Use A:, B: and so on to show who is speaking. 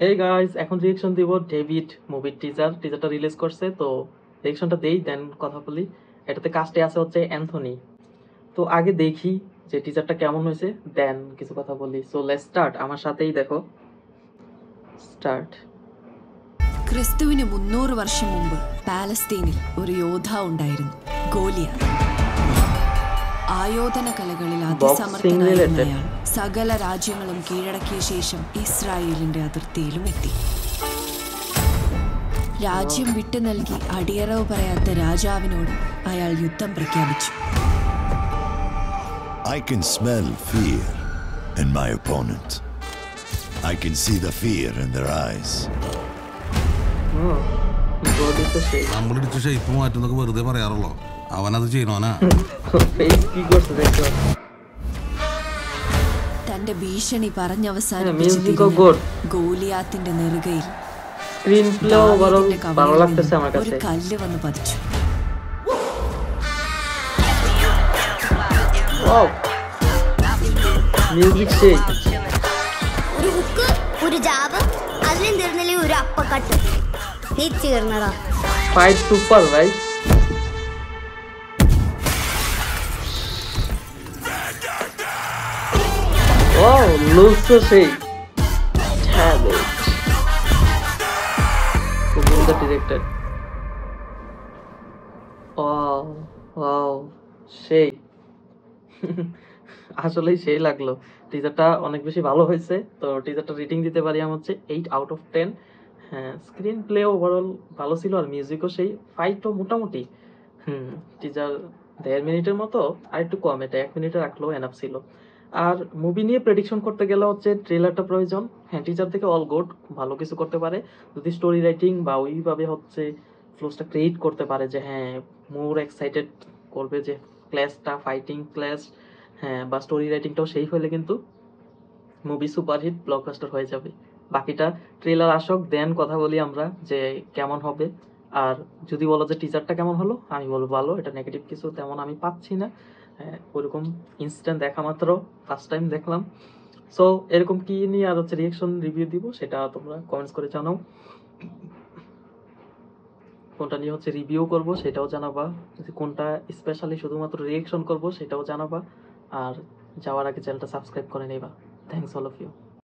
A: এই গাইস, এখন রিয়েকশন দিব ডেভিড মুভির টিজারটা রিলিজ করছে, তো রিয়েকশনটা দেই দেন কথা বলি। এটাতে কাস্টে আছে হচ্ছে অ্যান্থনি। তো আগে দেখি যে টিজারটা কেমন হয়েছে, দেন কিছু কথা বলি। সো লেটস স্টার্ট, আমার সাথেই দেখো। സ്റ്റാർട്ട്.
B: ക്രിസ്തുവിന് 300 വർഷം മുമ്പ് പാലസ്തീനിൽ ഒരു യോദ്ധാവ് ഉണ്ടായിരുന്നു, ഗോലിയാത്ത്. ആയോധന കലകളിൽ അതിസമർത്ഥനായിരുന്ന അയാൾ സകല രാജ്യങ്ങളും കീഴടക്കിയ ശേഷം ഇസ്രായേലിന്റെ അതിർത്തിയിലും എത്തി. രാജ്യം വിട്ടു നൽകി അടിയറവ് പറയാത്ത രാജാവിനോട് അയാൾ യുദ്ധം പ്രഖ്യാപിച്ചു.
C: I can smell fear in my opponent. I can see the fear in their eyes.
D: നമ്മളിടിച്ച ഷേപ്പ് മാറ്റുന്നൊക്കെ വെറുതെ പറയാറുള്ളൂ, അവനത് ചെയ്യണോനാ.
B: തന്റെ ഭീഷണി പറഞ്ഞവസാനിപ്പിച്ച ഗോലിയാത്തിന്റെ നെറുകയിൽ ഒരു കല്ല് വന്ന് പതിച്ചു.
E: ഒരു ഹുക്ക്, ഒരു ജാബ്, അതിലും തീർന്നില്ലേ ഒരു അപ്പക്കട്ട്. നീ തീർന്നടാ.
A: Fight super bhai. Wow, looks so sick. Damn it. So who's the director? Wow, সেই আসলেই সেই লাগলো। টিজারটা অনেক বেশি ভালো হয়েছে। তো টিজারটা রেটিং দিতে পারি আমি হচ্ছে 8/10। হ্যাঁ, স্ক্রিন প্লে ওভারঅল ভালো ছিল, আর মিউজিকও সেই, ফাইটও মোটামুটি। টিজার 1.5 মিনিটের মতো, আর একটু কম, এটা 1 মিনিটে রাখলেও এনাফ ছিল। আর মুভি নিয়ে প্রেডিকশন করতে গেলে হচ্ছে ট্রেলারটা প্রয়োজন। হ্যাঁ, টিজার থেকে অল গুড, ভালো কিছু করতে পারে যদি স্টোরি রাইটিং বা ওইভাবে হচ্ছে ফ্লোসটা ক্রিয়েট করতে পারে, যে হ্যাঁ মোর এক্সাইটেড করবে, যে ক্লাসটা ফাইটিং ক্লাস, হ্যাঁ, বা স্টোরি রাইটিংটাও সেই হলে কিন্তু মুভি সুপারহিট ব্লকবাস্টার হয়ে যাবে। বাকিটা ট্রেলার আসক, দেন কথা বলি আমরা যে কেমন হবে। আর যদি বলো যে টিজারটা কেমন হলো, আমি বলবো ভালো, এটা নেগেটিভ কিছু তেমন আমি পাচ্ছি না। ওইরকম ইনস্ট্যান্ট দেখা মাত্র ফার্স্ট টাইম দেখলাম। সো এরকম কি নিয়ে আর হচ্ছে রিয়েকশন রিভিউ দিব, সেটা তোমরা কমেন্টস করে জানাও। কোনটা নিয়ে হচ্ছে রিভিউ করব সেটাও জানাবা, যদি কোনটা স্পেশালি শুধুমাত্র রিয়েকশন করব সেটাও জানাবা। আর যাওয়ার আগে চ্যানেলটা সাবস্ক্রাইব করে নেবা। Thanks all of you.